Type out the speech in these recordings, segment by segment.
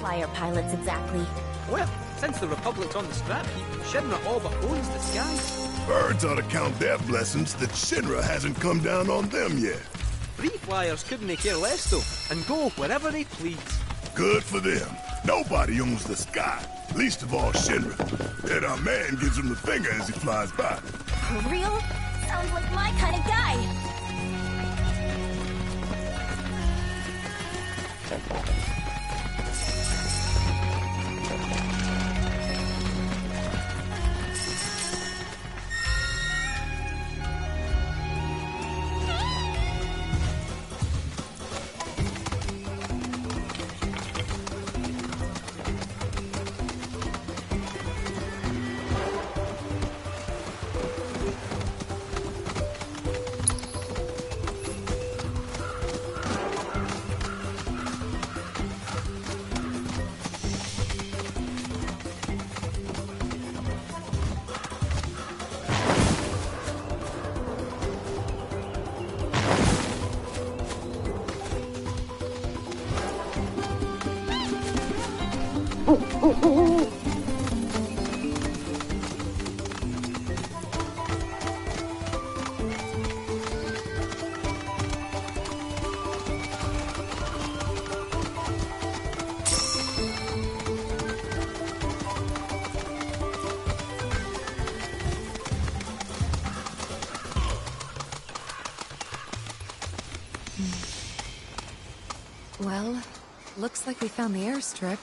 flyer pilots exactly? Well, since the Republic's on the scrap heap, Shinra all but owns the sky. Birds ought to count their blessings that Shinra hasn't come down on them yet. Free flyers couldn't care less though, and go wherever they please. Good for them. Nobody owns the sky, least of all Shinra. Yet our man gives him the finger as he flies by. For real? Sounds like my kind of guy. Well, looks like we found the airstrip.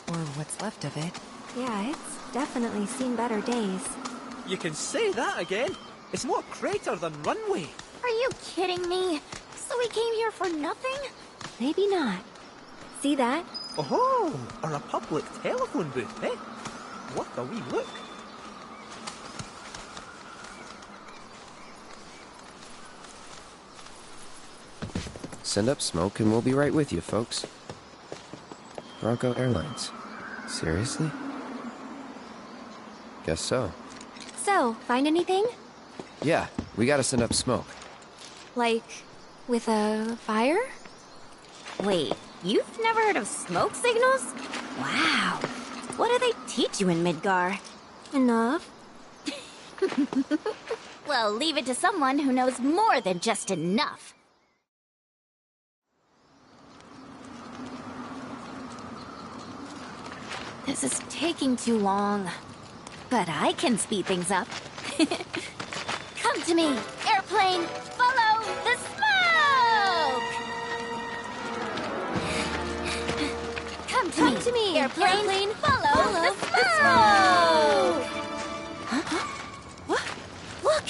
Or what's left of it. Yeah, it's definitely seen better days. You can say that again. It's more crater than runway. Are you kidding me? So we came here for nothing? Maybe not. See that? Oh, a Republic telephone booth, eh? What a wee look. Send up smoke and we'll be right with you, folks. Bronco Airlines. Seriously? Guess so. So, find anything? Yeah, we gotta send up smoke. Like, with a fire? Wait, you've never heard of smoke signals? Wow. What do they teach you in Midgar? Enough. Well, leave it to someone who knows more than just enough. This is taking too long. But I can speed things up. Come to me, airplane! Follow the smoke! Come to me, airplane! Follow the smoke! Huh? What? Look!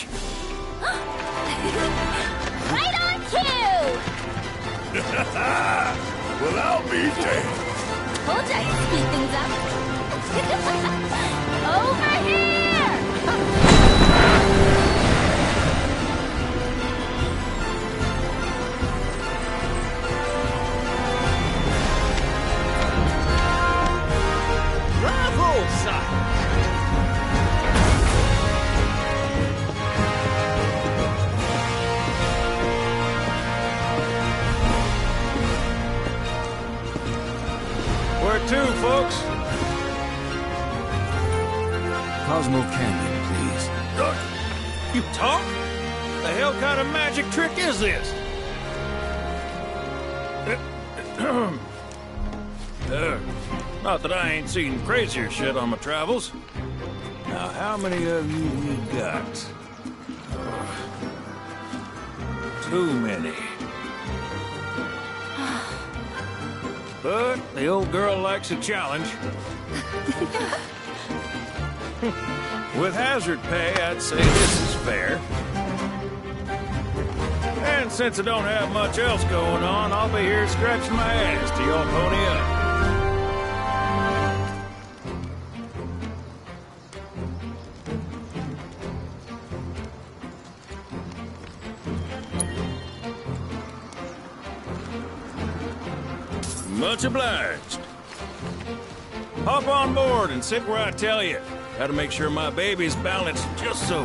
Right on cue! Well, I'll be damned. Told you I'd speed things up. Over here! Bravo, son! Where to, folks? Cosmo Canyon, please. You talk? The hell kind of magic trick is this? Not that I ain't seen crazier shit on my travels. Now, how many of you we got? Too many. But the old girl likes a challenge. With hazard pay, I'd say this is fair. And since I don't have much else going on, I'll be here scratching my ass till y'all pony up. Much obliged. Hop on board and sit where I tell you. Gotta make sure my baby's balanced just so.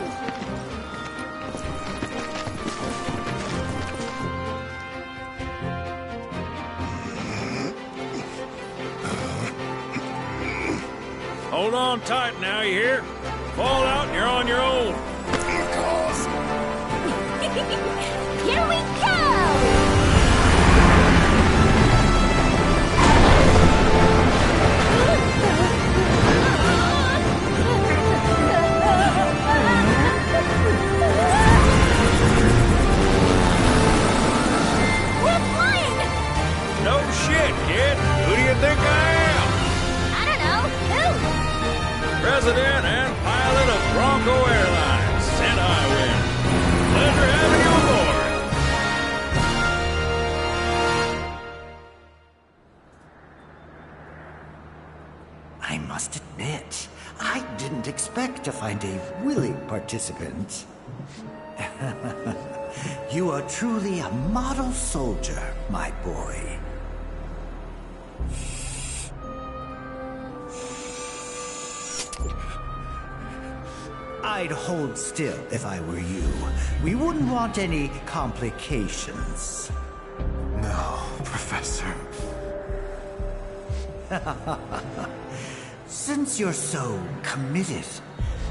Hold on tight now, you hear? Fall out and you're on your own. Here we go! We're flying! No shit, kid. Who do you think I am? I don't know. Who? President and pilot of Bronco Airlines. Sent Highwind. Pleasure having you aboard. I must admit, I didn't expect to find a willing participant. You are truly a model soldier, my boy. I'd hold still if I were you. We wouldn't want any complications. No, Professor. Since you're so committed,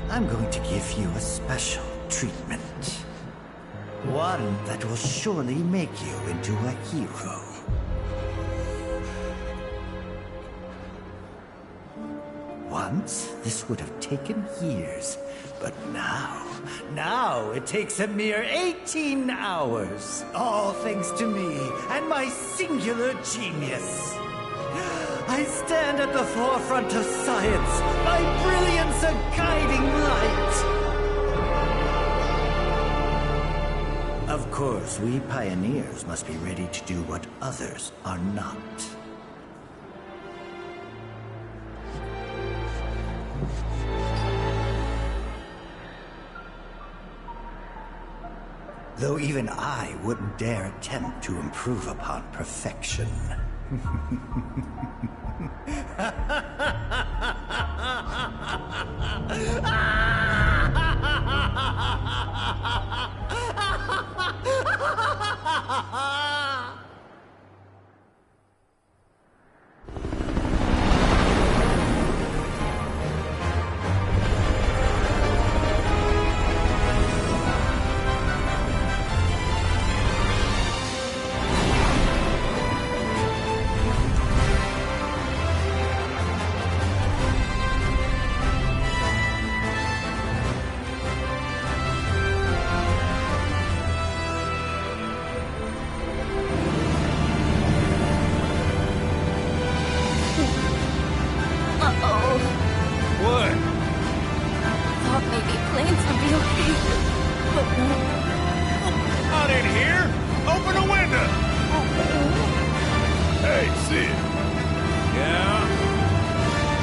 I'm going to give you a special treatment. One that will surely make you into a hero. Once, this would have taken years, but now it takes a mere 18 hours. All thanks to me and my singular genius. I stand at the forefront of science, my brilliance a guiding light. Of course, we pioneers must be ready to do what others are not. Though even I wouldn't dare attempt to improve upon perfection. What? Thought maybe planes would be okay. But no. Not in here. Open a window. Hey, Sid, Yeah?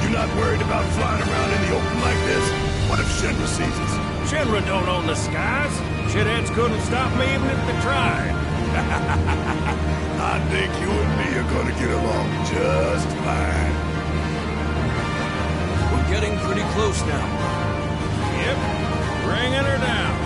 you not worried about flying around in the open like this? What if Shinra sees us? Shinra don't own the skies. Shitheads couldn't stop me even if they tried. I think you and me are gonna get along just fine. We're getting pretty close now. Yep. Bringing her down.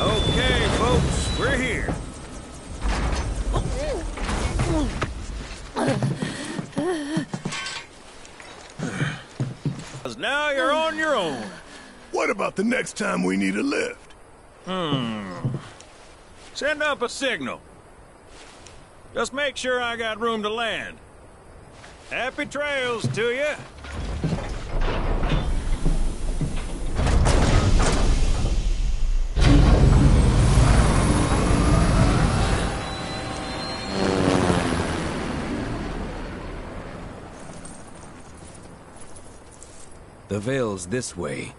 Okay, folks, we're here. 'Cause now you're on your own. What about the next time we need a lift? Send up a signal. Just make sure I got room to land. Happy trails to you. The Veil's this way.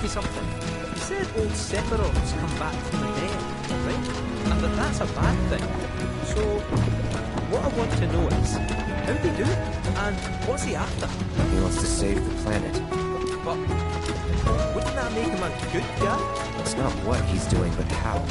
ask you something? You said old Sephiroth's come back from the dead, right? And that that's a bad thing. So, what I want to know is, how'd he do it? And what's he after? He wants to save the planet. But wouldn't that make him a good guy? It's not what he's doing, but how.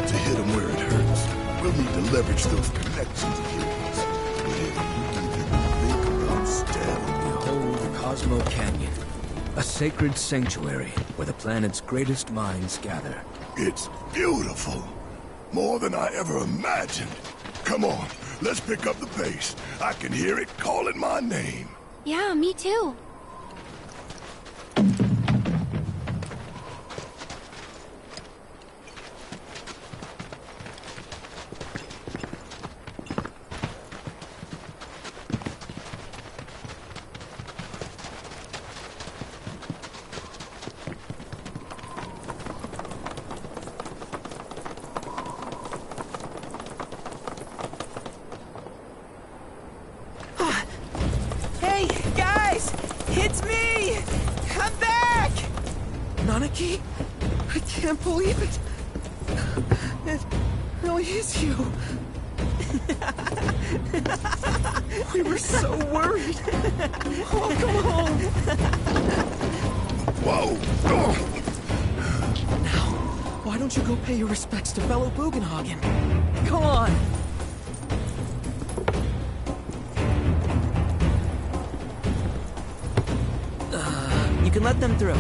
To hit him where it hurts, we'll need to leverage those connections of yours. But if you even think about stabbing me, Behold Cosmo Canyon, a sacred sanctuary where the planet's greatest minds gather. it's beautiful. More than I ever imagined. Come on, let's pick up the pace. I can hear it calling my name. Yeah, me too. Hey, guys! It's me! I'm back! Nanaki? I can't believe it! It really is you! We were so worried! Welcome home! Whoa! Now, why don't you go pay your respects to fellow Bugenhagen? Come on! You can let them through.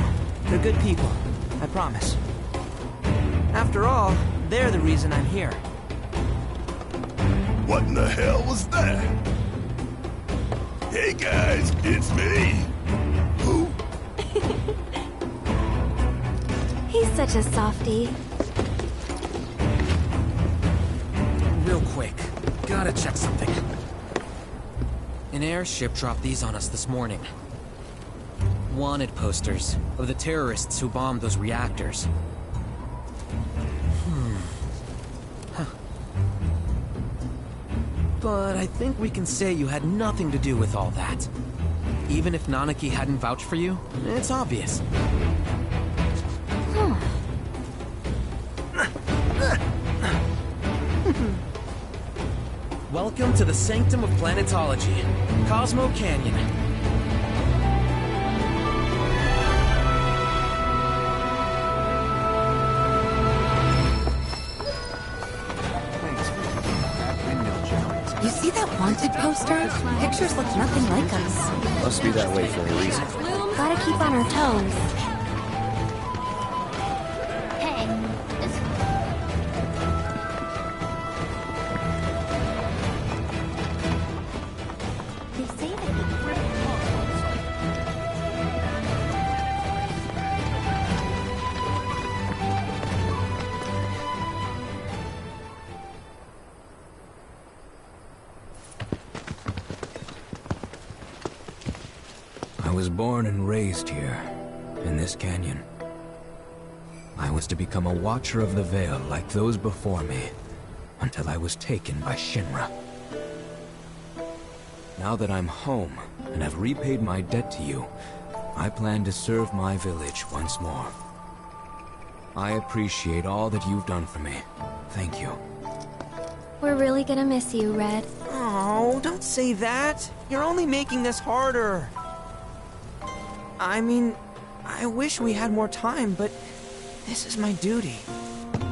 They're good people. I promise. After all, they're the reason I'm here. What in the hell was that? Hey guys, it's me. Who? He's such a softie. Real quick. Gotta check something. An airship dropped these on us this morning. Wanted posters of the terrorists who bombed those reactors. But I think we can say you had nothing to do with all that. Even if Nanaki hadn't vouched for you, it's obvious. Welcome to the sanctum of planetology, Cosmo Canyon. You see that wanted poster? Pictures look nothing like us. Must be that way for a reason. Gotta keep on our toes. Hey, this they say that I was born and raised here, in this canyon. I was to become a watcher of the Veil like those before me, until I was taken by Shinra. Now that I'm home, and have repaid my debt to you, I plan to serve my village once more. I appreciate all that you've done for me. Thank you. We're really gonna miss you, Red. Oh, don't say that. You're only making this harder. I mean, I wish we had more time, but this is my duty.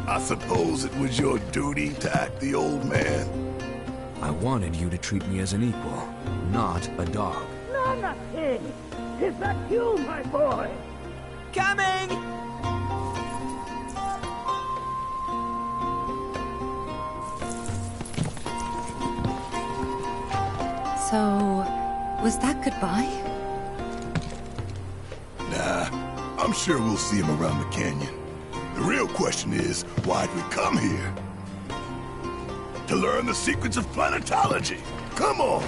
I suppose it was your duty to act the old man. I wanted you to treat me as an equal, not a dog. Nothing! Is that you, my boy? Coming! So, was that goodbye? Nah, I'm sure we'll see him around the canyon. The real question is, why'd we come here? to learn the secrets of planetology. Come on!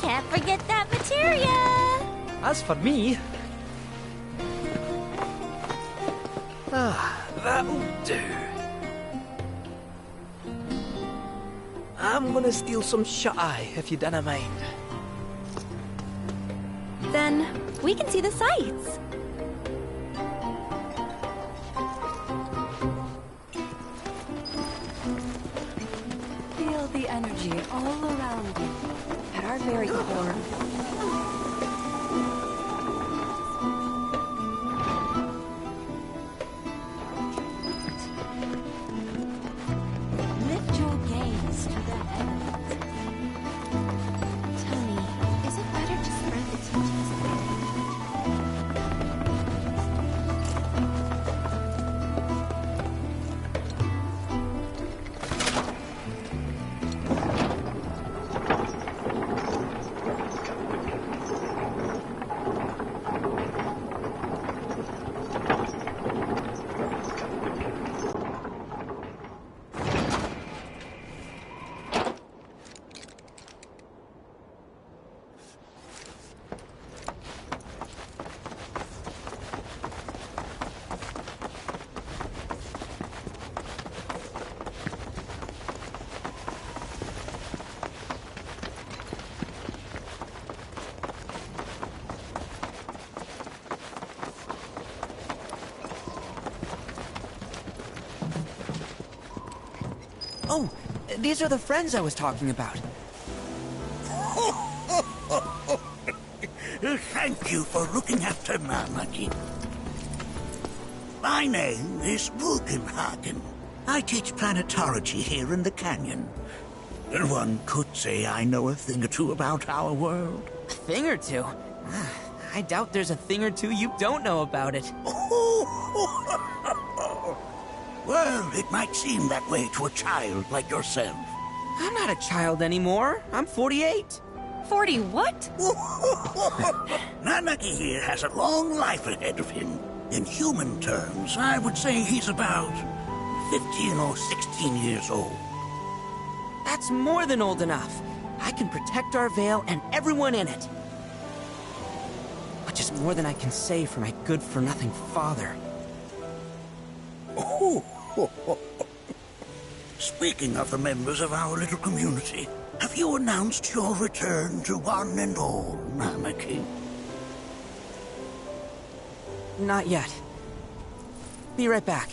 Can't forget that materia! As for me... that'll do. I'm gonna steal some shut-eye, if you don't mind. Then we can see the sights. Feel the energy all around you, at our very core. Lift your gaze to the heavens. Tell me, is it better to spread the teachings of Oh, these are the friends I was talking about. Thank you for looking after Mama. My name is Bugenhagen. I teach planetology here in the canyon. And one could say I know a thing or two about our world. A thing or two? I doubt there's a thing or two you don't know about it. Well, it might seem that way to a child like yourself. I'm not a child anymore. I'm 48. 40 what? Nanaki here has a long life ahead of him. In human terms, I would say he's about 15 or 16 years old. That's more than old enough. I can protect our Vale and everyone in it. Which is more than I can say for my good-for-nothing father. Speaking of the members of our little community, have you announced your return to one and all, Nanaki? Not yet. Be right back.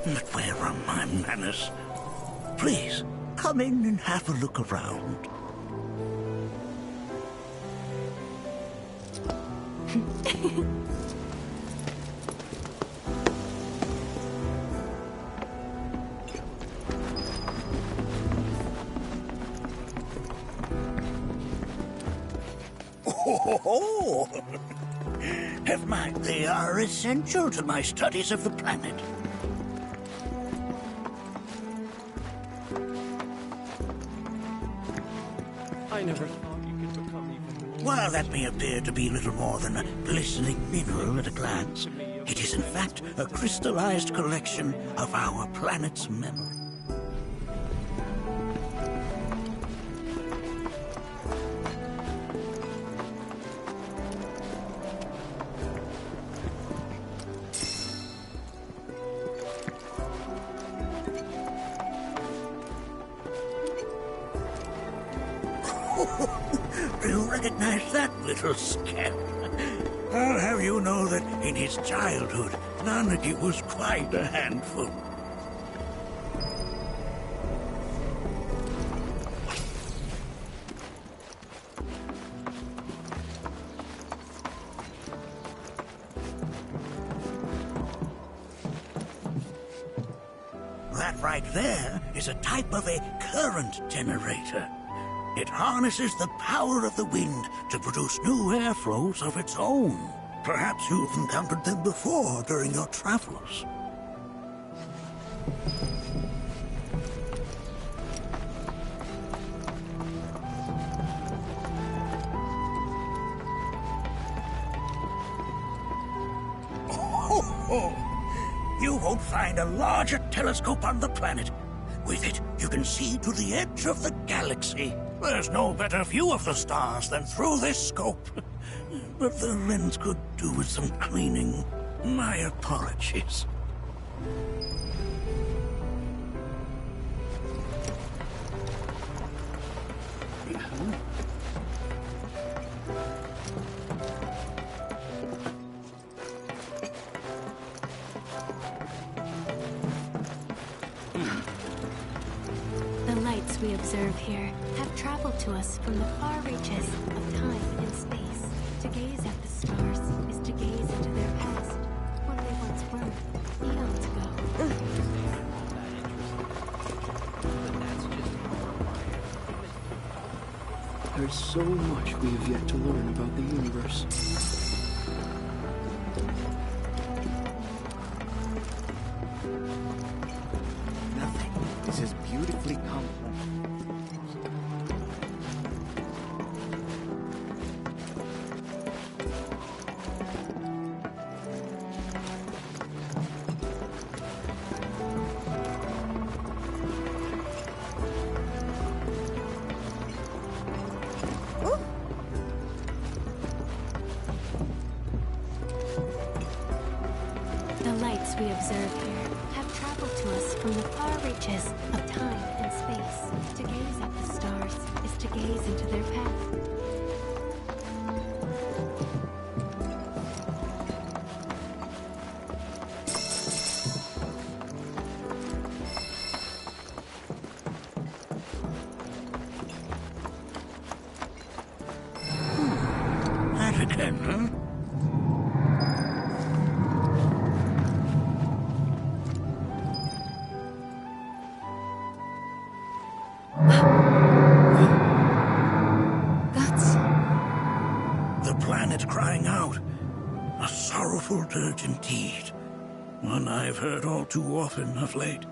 But where are my manners? Please, come in and have a look around. They are essential to my studies of the planet. I never thought you could become even more... While that may appear to be little more than a glistening mineral at a glance, it is in fact a crystallized collection of our planet's memory. Do you recognize that little scamp? I'll have you know that in his childhood, Nanaki was quite a handful. That right there is a type of a current generator. It harnesses the power of the wind to produce new airflows of its own. Perhaps you've encountered them before during your travels. You won't find a larger telescope on the planet. With it, you can see to the edge of the galaxy. There's no better view of the stars than through this scope. But the lens could do with some cleaning. My apologies. The lights we observe here have traveled to us from the far reaches of time and space. To gaze at the stars is to gaze into their past, what they once were, eons ago. There's so much we have yet to learn about the universe. Nothing is as beautifully complex. The lights we observe here have traveled to us from the far reaches of time and space. To gaze at the stars is to gaze into their path. That again, huh? The planet crying out. A sorrowful dirge indeed. One I've heard all too often of late.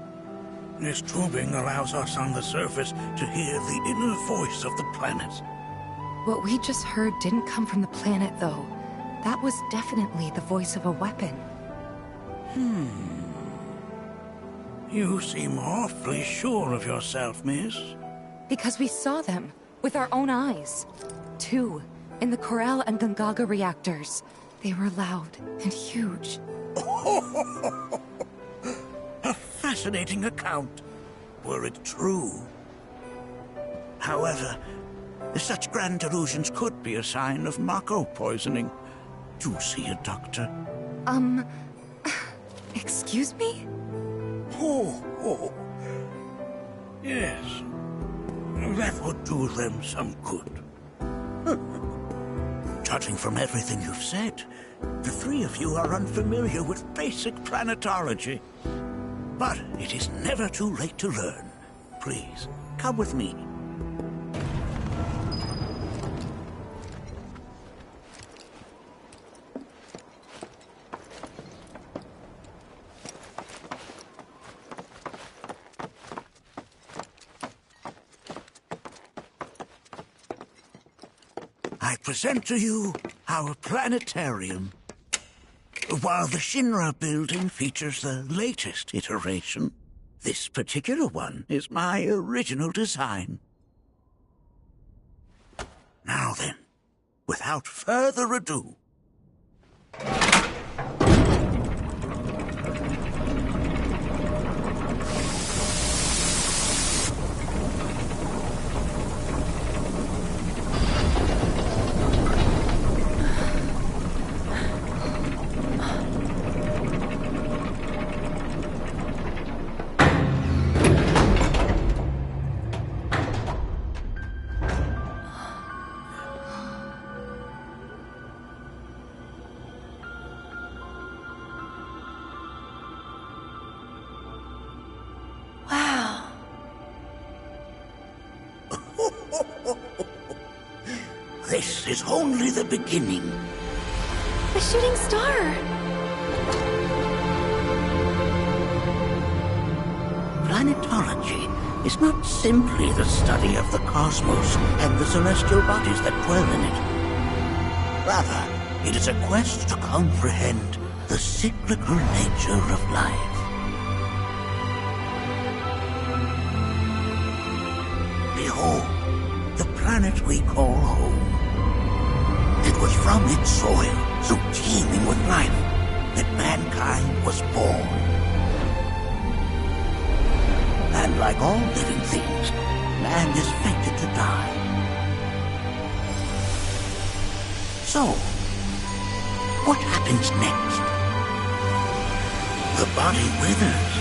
This tubing allows us on the surface to hear the inner voice of the planet. What we just heard didn't come from the planet, though. That was definitely the voice of a weapon. You seem awfully sure of yourself, miss. Because we saw them, with our own eyes. 2, in the Corel and Gungaga reactors. They were loud and huge. A fascinating account, were it true. However, such grand delusions could be a sign of Mako poisoning. Do see a doctor. Excuse me? Oh. Yes. That would do them some good. Judging from everything you've said, the three of you are unfamiliar with basic planetology. But it is never too late to learn. Please, come with me. I present to you our planetarium. While the Shinra building features the latest iteration, this particular one is my original design. Now then, without further ado, this is only the beginning. The shooting star! Planetology is not simply the study of the cosmos and the celestial bodies that dwell in it. Rather, it is a quest to comprehend the cyclical nature of life. Behold, the planet we call home. It was from its soil, so teeming with life, that mankind was born. And like all living things, man is fated to die. So, what happens next? The body withers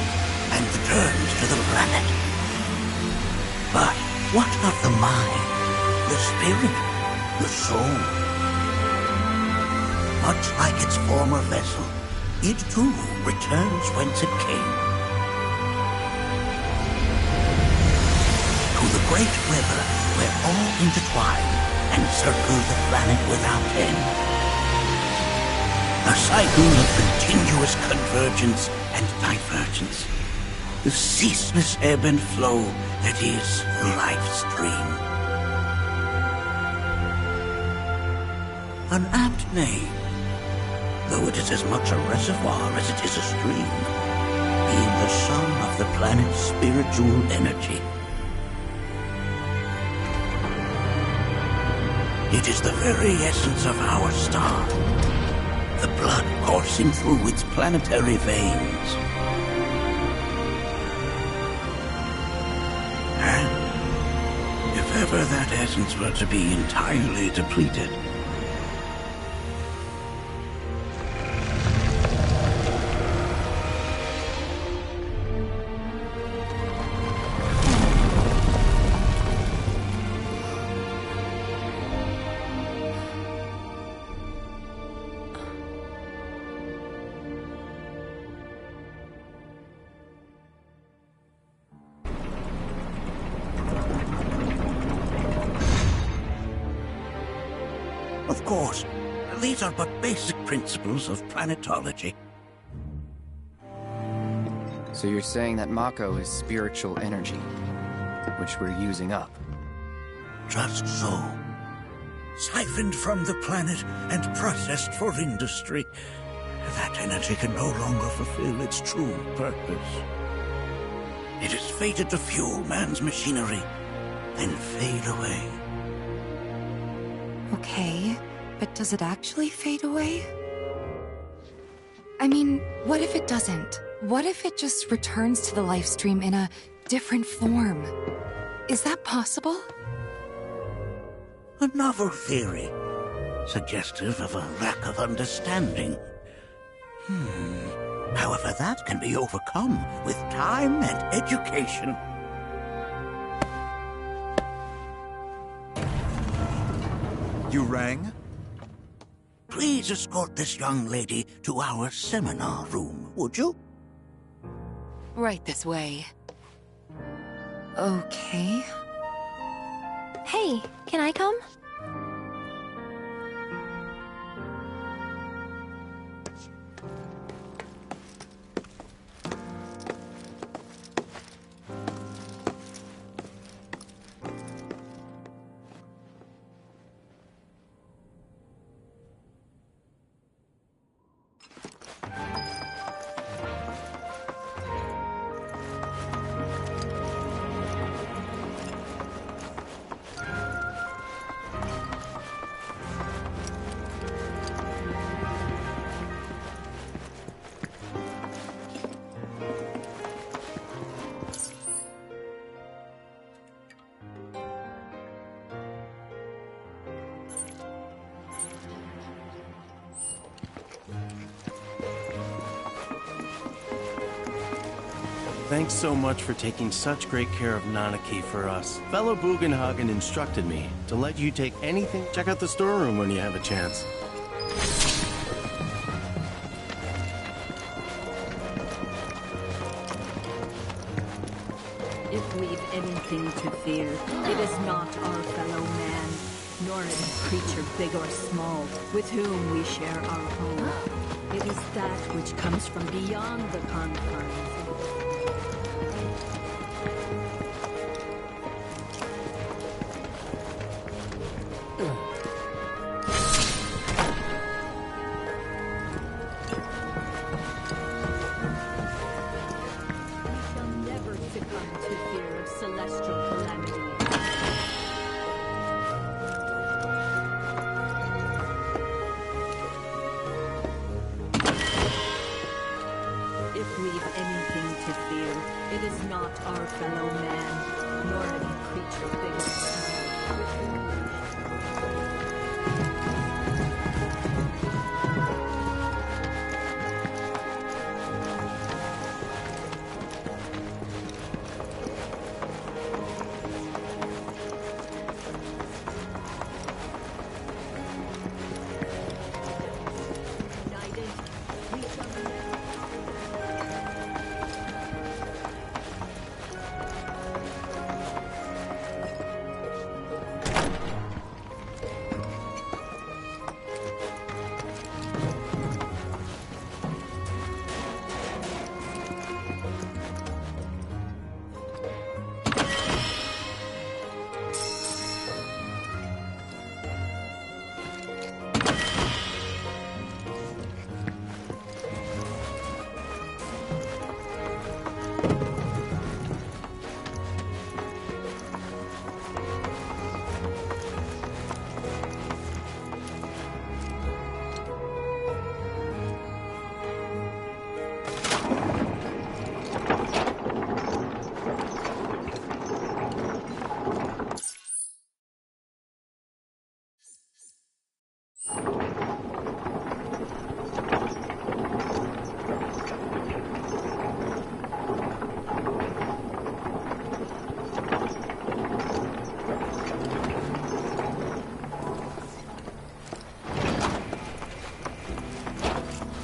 and returns to the planet. But what of the mind, the spirit, the soul? Much like its former vessel, it too returns whence it came. To the great river where all intertwine and circle the planet without end. A cycle of continuous convergence and divergence. The ceaseless ebb and flow that is the life stream. An apt name, though it is as much a reservoir as it is a stream, being the sum of the planet's spiritual energy. It is the very essence of our star, the blood coursing through its planetary veins. And if ever that essence were to be entirely depleted, of course, these are but basic principles of planetology. So you're saying that Mako is spiritual energy, which we're using up? Just so. Siphoned from the planet and processed for industry, that energy can no longer fulfill its true purpose. It is fated to fuel man's machinery, then fade away. Okay, but does it actually fade away? I mean, what if it doesn't? What if it just returns to the life stream in a different form? Is that possible? A novel theory, suggestive of a lack of understanding. However, that can be overcome with time and education. You rang? Please escort this young lady to our seminar room, would you? Right this way. Okay. Hey, can I come? Thanks so much for taking such great care of Nanaki for us. Fellow Bugenhagen instructed me to let you take anything. Check out the storeroom when you have a chance. If we've anything to fear, it is not our fellow man, nor any creature big or small, with whom we share our home. It is that which comes from beyond the confines. not our fellow man, nor any creature big or small, with whom we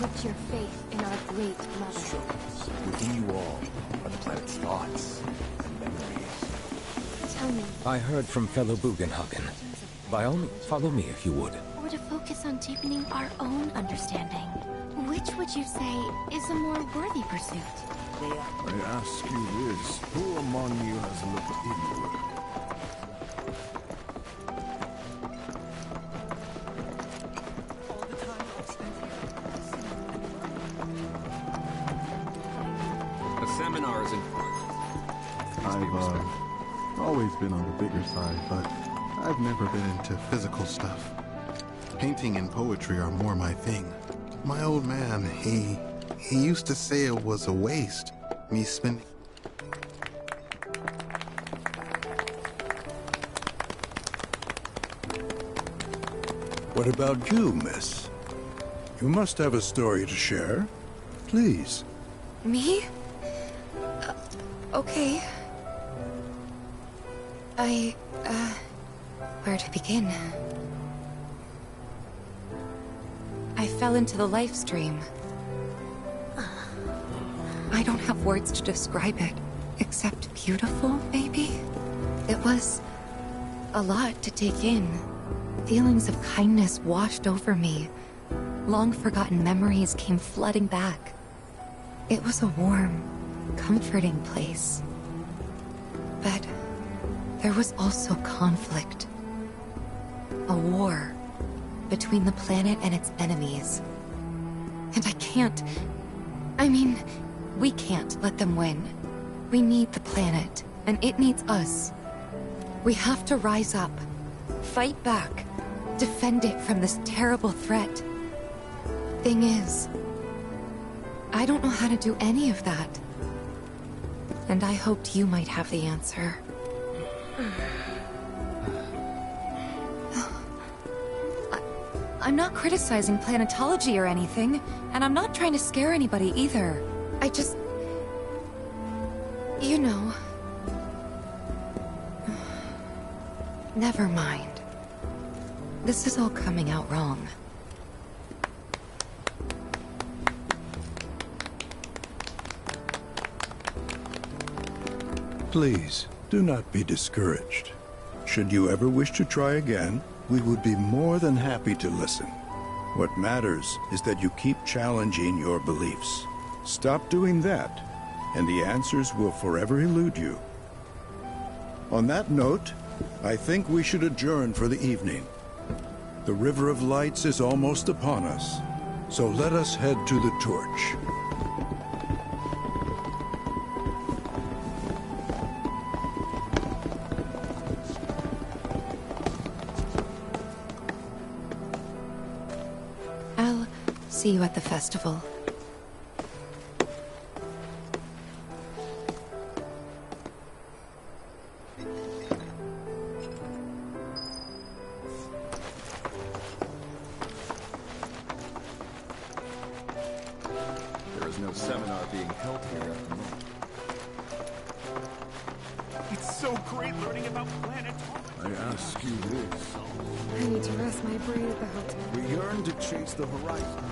Put your faith in our great mother. Struggles within you all are the planet's thoughts and memories. Tell me, I heard from fellow Bugenhagen. By all means, follow me if you would. or to focus on deepening our own understanding. Which would you say is a more worthy pursuit? I ask you this, who among you has looked inward? A seminar is in I've always been on the bigger side, but I've never been into physical stuff. Painting and poetry are more my thing. My old man, he used to say it was a waste, me spending... What about you, miss? You must have a story to share. Please. Me? Okay. Where to begin? I fell into the life stream. I don't have words to describe it, except beautiful, maybe? It was a lot to take in. Feelings of kindness washed over me. Long-forgotten memories came flooding back. It was a warm, comforting place. But there was also conflict. A war between the planet and its enemies. And we can't let them win. We need the planet, and it needs us. We have to rise up, fight back, defend it from this terrible threat. Thing is, I don't know how to do any of that. And I hoped you might have the answer. I'm not criticizing planetology or anything, and I'm not trying to scare anybody either. I just... you know... Never mind. This is all coming out wrong. Please, do not be discouraged. Should you ever wish to try again, we would be more than happy to listen. What matters is that you keep challenging your beliefs. Stop doing that, and the answers will forever elude you. On that note, I think we should adjourn for the evening. The River of Lights is almost upon us, so let us head to the torch. I'll see you at the festival. There's no seminar being held here at the moment. It's so great learning about planetology. I ask you this. I need to rest my brain at the hotel. We yearn to chase the horizon.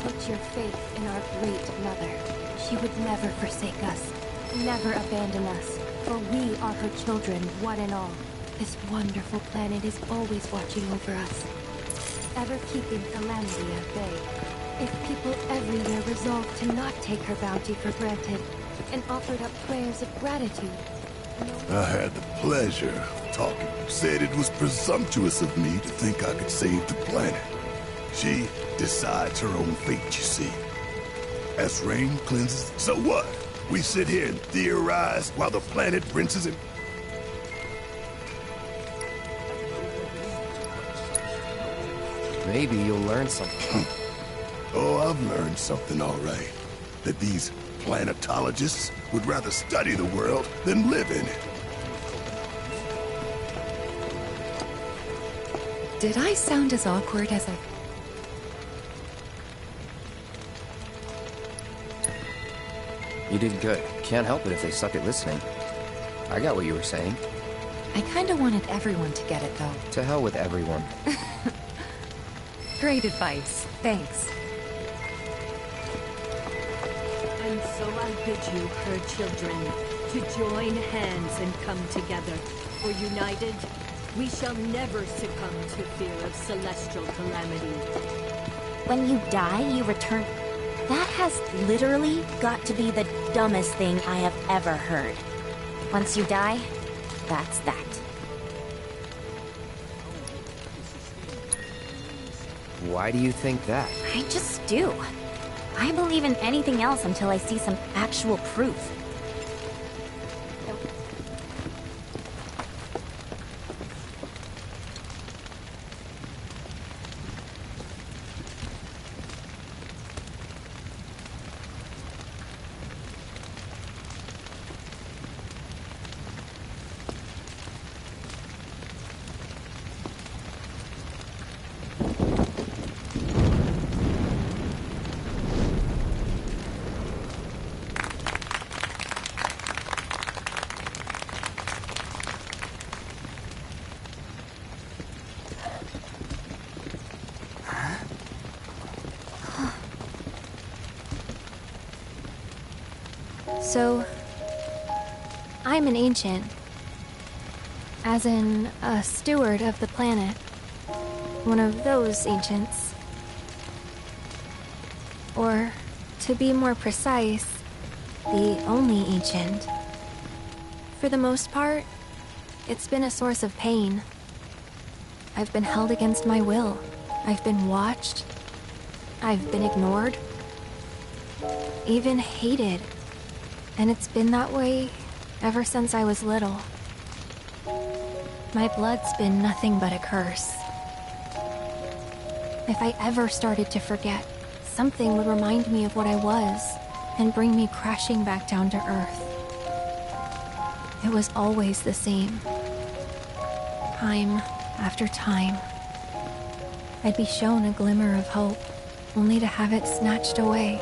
Put your faith in our great mother. She would never forsake us, never abandon us, for we are her children, one and all. This wonderful planet is always watching over us, ever keeping calamity at bay. If people everywhere resolved to not take her bounty for granted, and offered up prayers of gratitude. I had the pleasure of talking. Said it was presumptuous of me to think I could save the planet. She decides her own fate, you see. As rain cleanses, so what? We sit here and theorize while the planet rinses and... Maybe you'll learn something. Oh, I've learned something all right. That these planetologists would rather study the world than live in it. Did I sound as awkward as I... You did good. Can't help it if they suck at listening. I got what you were saying. I kinda wanted everyone to get it, though. To hell with everyone. Great advice. Thanks. And so I bid you, her children, to join hands and come together. For united, we shall never succumb to fear of celestial calamity. When you die, you return. That has literally got to be the dumbest thing I have ever heard. Once you die, that's that. Why do you think that? I just do. I believe in anything else until I see some actual proof. So, I'm an ancient. As in, a steward of the planet. One of those ancients. Or, to be more precise, the only ancient. For the most part, it's been a source of pain. I've been held against my will. I've been watched. I've been ignored. Even hated. And it's been that way ever since I was little. My blood's been nothing but a curse. If I ever started to forget, something would remind me of what I was and bring me crashing back down to Earth. It was always the same. Time after time. I'd be shown a glimmer of hope, only to have it snatched away.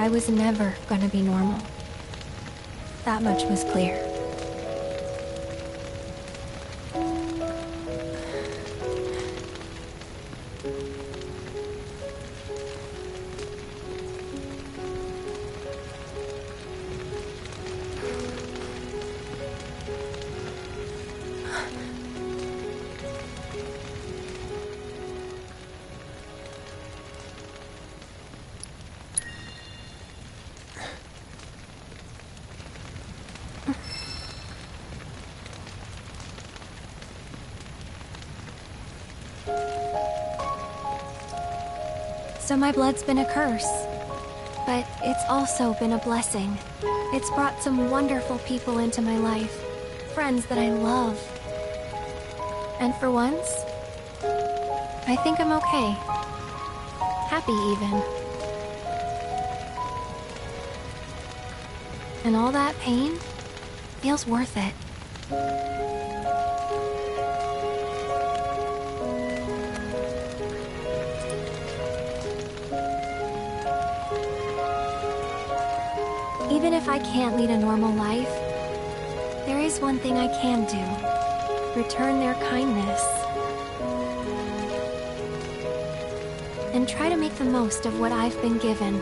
I was never gonna be normal. That much was clear. So my blood's been a curse. But it's also been a blessing. It's brought some wonderful people into my life. Friends that I love. And for once, I think I'm okay. Happy even. And all that pain feels worth it. Even if I can't lead a normal life, there is one thing I can do. Return their kindness. And try to make the most of what I've been given.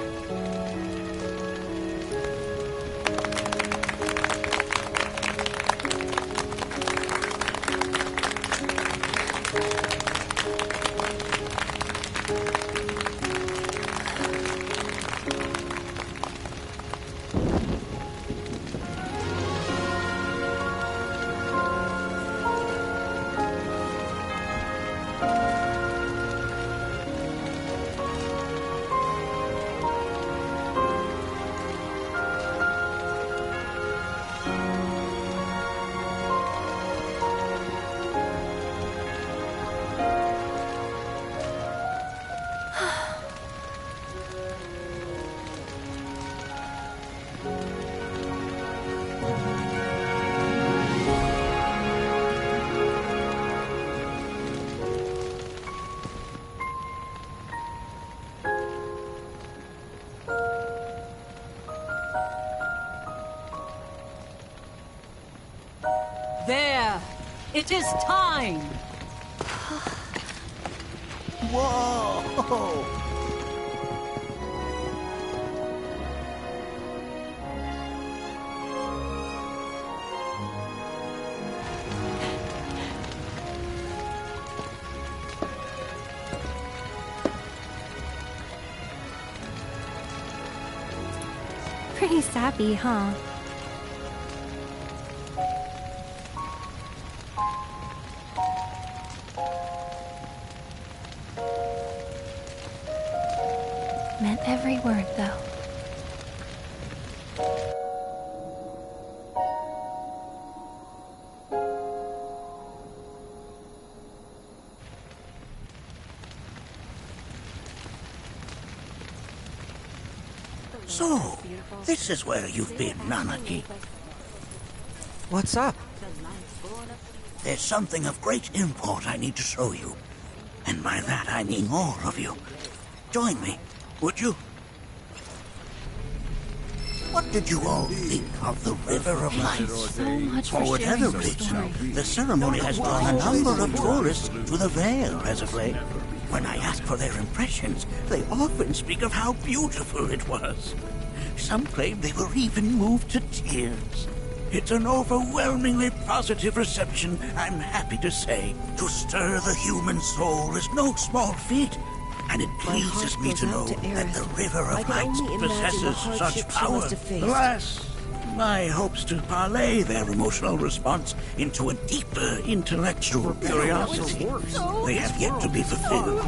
There! It is time! Whoa! Pretty sappy, huh? Meant every word, though. So, this is where you've been, Nanaki. What's up? There's something of great import I need to show you. And by that I mean all of you. Join me, would you? What did you all think of the River of Lights? So much For whatever reason, the ceremony has drawn a number of tourists to the Vale as of late. When I ask for their impressions, they often speak of how beautiful it was. Some claim they were even moved to tears. It's an overwhelmingly positive reception, I'm happy to say. To stir the human soul is no small feat, and it pleases me to know that the River of Lights possesses such power. Alas, my hopes to parlay their emotional response into a deeper intellectual curiosity, they have yet to be fulfilled.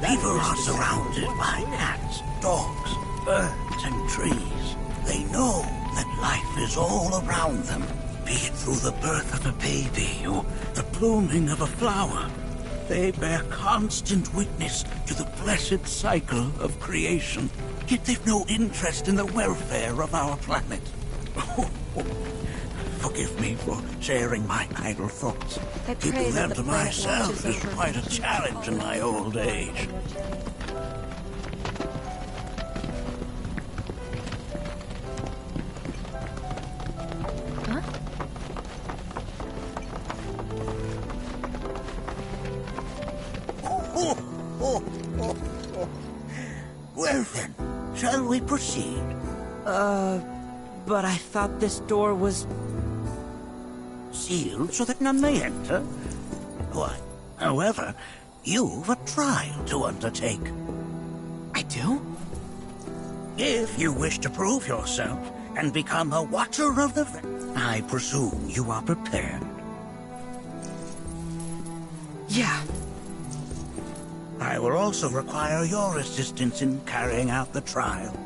People are surrounded by cats, dogs, birds, and trees. They know that life is all around them, be it through the birth of a baby or the blooming of a flower. They bear constant witness to the blessed cycle of creation, yet they've no interest in the welfare of our planet. Forgive me for sharing my idle thoughts. Keeping them to myself is quite a challenge in my old age. Well then, shall we proceed? But I thought this door was... sealed so that none may enter? Why, however, you've a trial to undertake. I do? If you wish to prove yourself and become a Watcher of the I presume you are prepared. Yeah. I I will also require your assistance in carrying out the trial.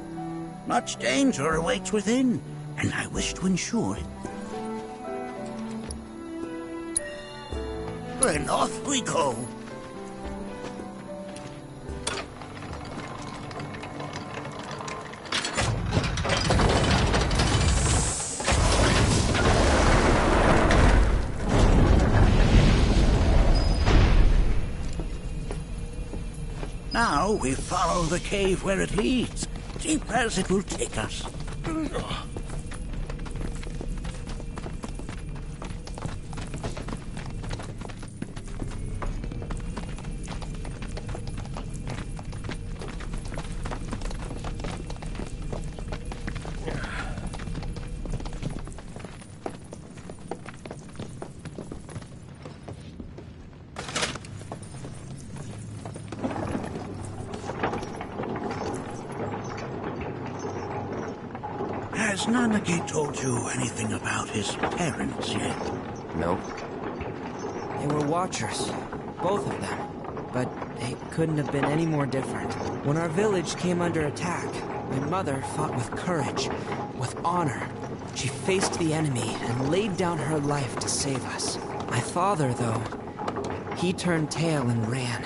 Much danger awaits within, and I wish to ensure it. Then off we go. Now we follow the cave where it leads, deep as it will take us. Has Nanaki told you anything about his parents yet? Nope. They were watchers, both of them. But they couldn't have been any more different. When our village came under attack, my mother fought with courage, with honor. She faced the enemy and laid down her life to save us. My father, though, he turned tail and ran.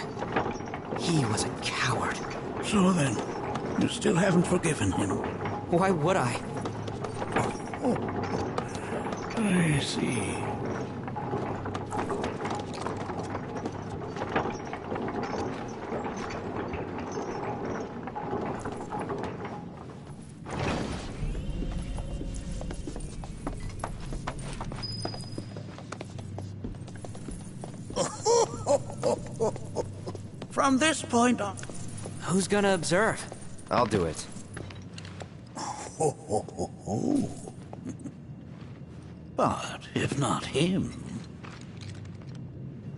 He was a coward. So then, you still haven't forgiven him? Why would I? Oh, I see. From this point on... Who's gonna observe? I'll do it. But if not him...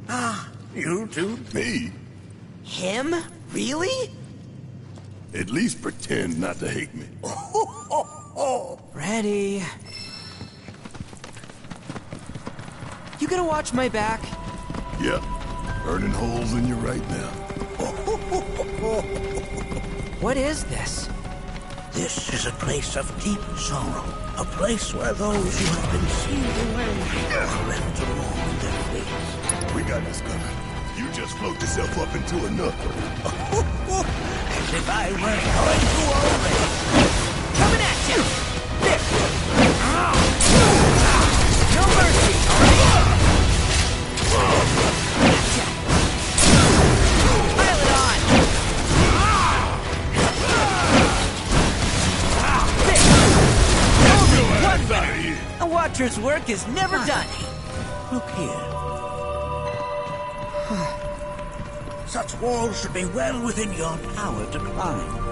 Ah, you do? Me? Him? Really? At least pretend not to hate me. Ready. You gonna watch my back? Yep. Burning holes in you right now. What is this? This is a place of deep sorrow. A place where those who have been sealed away are left to mourn their fates. We got this covered. You just float yourself up into a nook. As if I weren't going to already. Coming at you! There! No mercy, alright? Pile it on! Only one winner! A watcher's work is never done. Look here. Such walls should be well within your power to climb.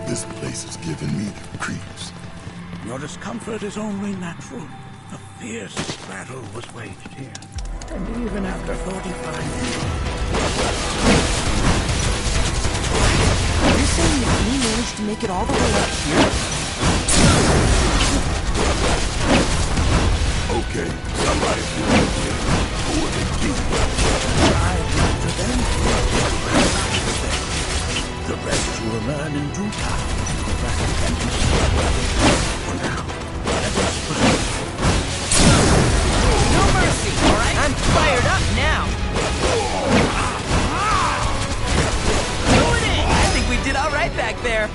This place is giving me the creeps. Your discomfort is only natural. A fierce battle was waged here. And even after 45 years... Are you saying that we managed to make it all the way up here? Okay, somebody's doing it. Who are they keeping? Try not to them. The rest you will learn in due time. For now, let us proceed. No mercy, alright? I'm fired up now! Going in! I think we did alright back there.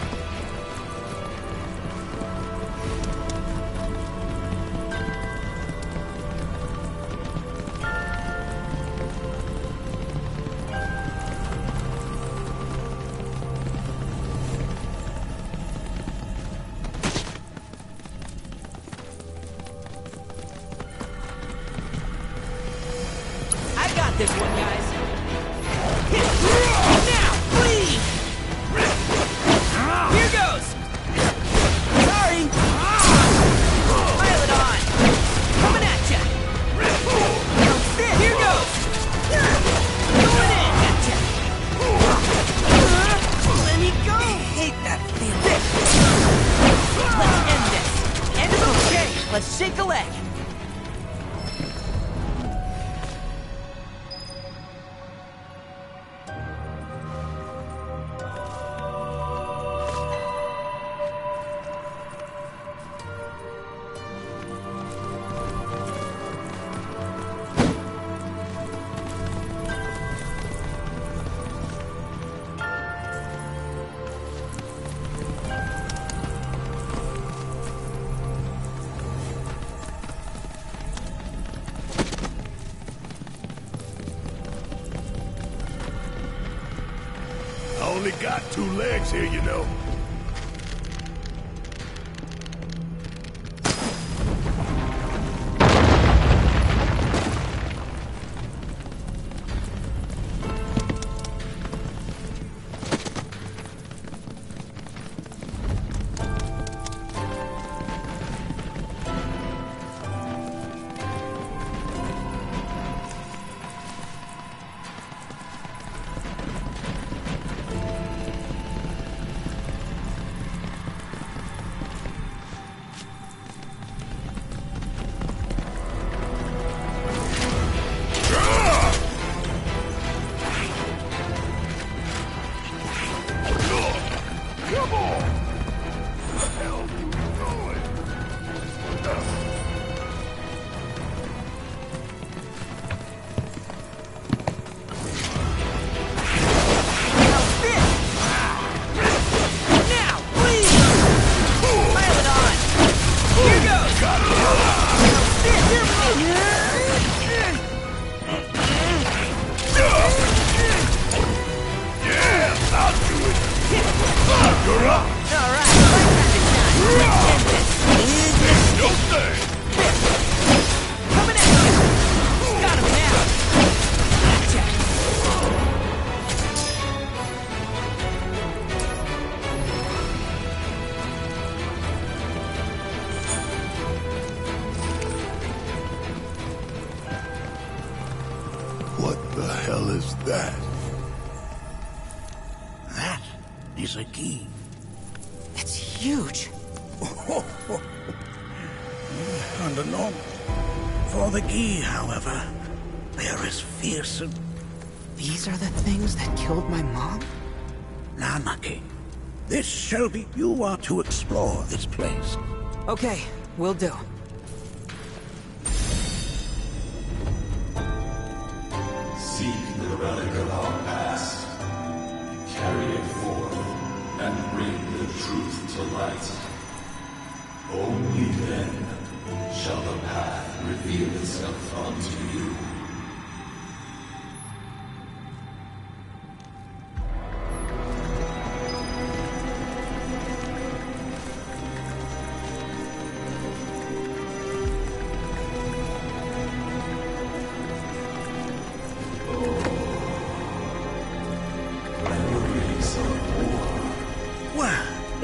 only got 2 legs here, you know. What the hell is that? That is a key. It's huge. And anon. For the key, however, they are as fearsome. These are the things that killed my mom? Nanaki, this shall be... You are to explore this place. Okay, will do. Seek the relic of our past. Carry it forth and bring the truth to light. Only then shall the path reveal itself unto you.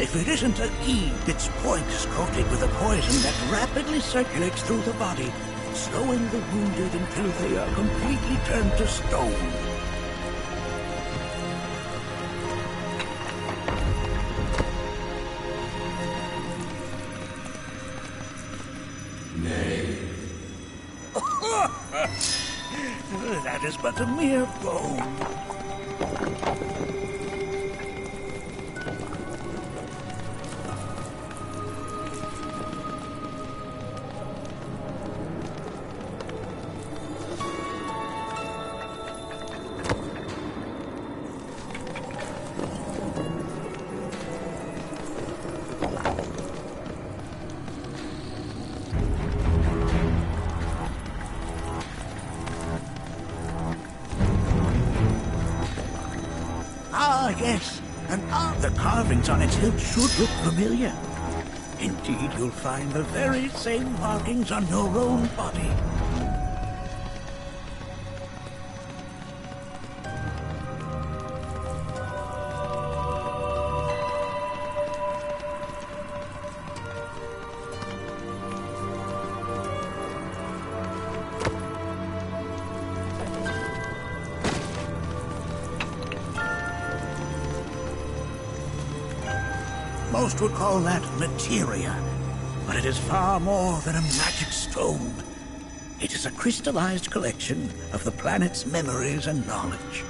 If it isn't a key, its point is coated with a poison that rapidly circulates through the body, slowing the wounded until they are completely turned to stone. Nay. That is but a mere bone. Ah, yes, and the carvings on its hilt should look familiar. Indeed, you'll find the very same markings on your own body. Most would call that materia, but it is far more than a magic stone. It is a crystallized collection of the planet's memories and knowledge.